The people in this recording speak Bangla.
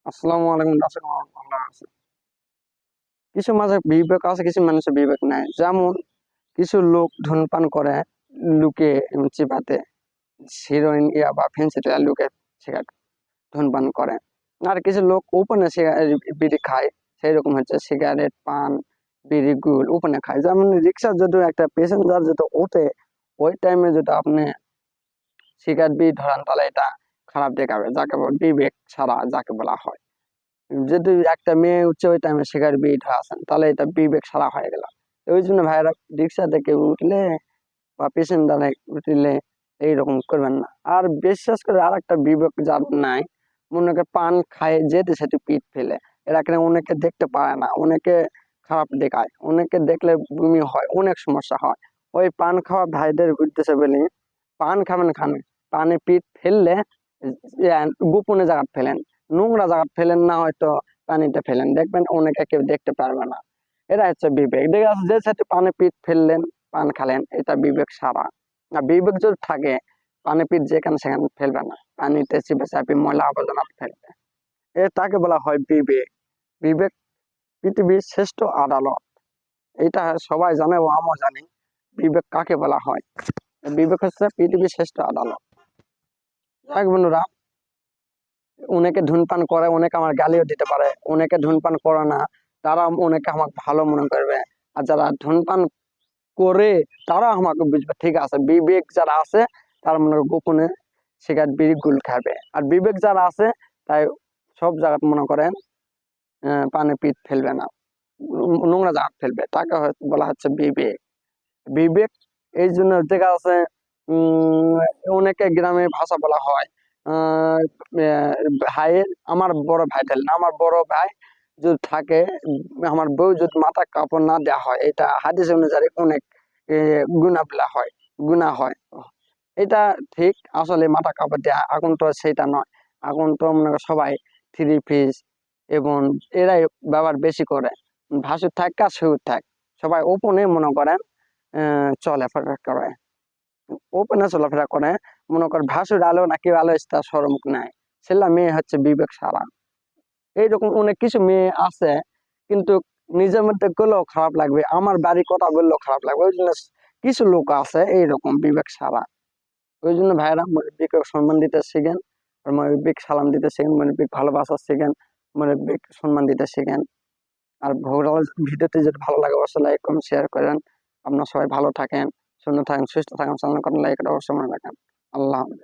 আসসালামু আলাইকুম দর্শক, ভালো আছে। কিছু মাঝে বিবেক আছে, কিছু মানুষের বিবেক নাই। যেমন কিছু লোক ধূমপান করে লুকে চিপাতে, হিরোইন ইয়া বা ফেন্সিটা লুকে সিগারেট ধূমপান করে। আর কিছু লোক ওপেনে বিড়ি খায়, সেই রকম হচ্ছে সিগারেট, পান, বিড়ি, গুল ওপেনে খায়। যেমন রিক্সার যদি একটা প্যাসেঞ্জার যদি ওঠে, ওই টাইমে যদি আপনি সিগারেট বিড়ি ধরান, তাহলে এটা খারাপ দেখাবে, যাকে বিবেক ছাড়া যাকে বলা হয়। যদি একটা মেয়ে উঠছে ওই টাইমে সিগারেট বিড়ি ধরাছেন, তাহলে এটা বিবেক ছাড়া হয়ে গেল। ওই জন্য ভাইরা রিক্সা থেকে উঠলে বা প্যাসেঞ্জারে উঠলে এইরকম করবেন না। আর বিশেষ করে আর একটা বিবেক যার নাই, মনে করে পান খায় যেতে সেটি পিঠ ফেলে, এরা কেন অনেকে দেখতে পারে না, অনেকে খারাপ দেখায়, অনেকে দেখলে বমি হয়, অনেক সমস্যা হয়। ওই পান খাওয়া ভাইদের উদ্দেশ্যে বলি, পান খাবেন খান, পানে পিঠ ফেললে গোপনে জায়গা ফেলেন, নোংরা জায়গা ফেলেন না, হয়তো পানিতে ফেলেন, দেখবেন অনেকে কেউ দেখতে পারবে না। এটা হচ্ছে বিবেক। দেখে আছে যে সাথে পানে পিঠ ফেললেন, পান খালেন, এটা বিবেক সারা। আর বিবেক যদি থাকে, পানে পিঠ যেখানে সেখানে ফেলবে না, পানিতে চিপে চাপি ময়লা আবর্জনা ফেলবে। তাকে বলা হয় বিবেক। বিবেক পৃথিবীর শ্রেষ্ঠ আদালত, এটা সবাই জানে ও আমিও জানি। বিবেক কাকে বলা হয়? বিবেক হচ্ছে পৃথিবীর শ্রেষ্ঠ আদালত। যাই হোক বন্ধুরা, অনেকে ধূমপান করে, অনেকে আমার গালিও দিতে পারে, অনেকে ধূমপান করে না, তারা অনেকে আমাকে ভালো মনে করবে। আর যারা ধূমপান করে তারা আমাকে বুঝবে, ঠিক আছে। বিবেক যারা আছে তারা মনে করে গোপনে সিগারেট বিড়ি গুল খাবে। আর বিবেক যারা আছে তাই সব জায়গায় মনে করেন পানে পিঠ ফেলবে না, নোংরা জায়গা ফেলবে, তাকে বলা হচ্ছে বিবেক। বিবেক এই জন্য দেখা আছে অনেকে গ্রামে ভাষা বলা হয়, ভাইয়ের, আমার বড় ভাই ঠেলেন, আমার বড় ভাই যদি থাকে, আমার বউ যদি মাথা কাপড় না দেওয়া হয়, এটা হাদিস অনুযায়ী অনেক গুনাহ বলা হয়, গুনাহ হয়। এটা ঠিক, আসলে মাথা কাপড় দেওয়া এখন তো সেটা নয়। এখন তো মনে করো সবাই থ্রি পিস এবং এরাই ব্যবহার বেশি করে। ভাসুর থাক আর সুর থাক, সবাই ওপনে মনে করেন চলাফেরা করে, ওপেনে চলাফেরা করে। মনে কর ভাসুর আলো না কেউ আলো তার সরমুখ নাই, ছেলে মেয়ে হচ্ছে বিবেক সারা। এইরকম অনেক কিছু মেয়ে আছে, কিন্তু নিজের মধ্যে গেলেও খারাপ লাগবে, আমার বাড়ি কথা বললেও খারাপ লাগবে। ওই জন্য কিছু লোক আছে এইরকম বিবেক সারা। ওই জন্য ভাইরা মুরব্বীকে সম্মান দিতে শিখেন, আর মুরব্বীক সালাম দিতে শিখেন, মুরব্বীক ভালোবাসা শিখেন, মুরব্বীক সম্মান দিতে শিখেন। আর ভোগরাল ভিডিওটি যদি ভালো লাগে অবশ্যই লাইক কমেন্ট শেয়ার করেন। আপনারা সবাই ভালো থাকেন, সুন্দর থাকেন, সুস্থ থাকেন, চ্যানেল লাইক অবশ্যই মনে রাখেন। আল্লাহ হাফেজ।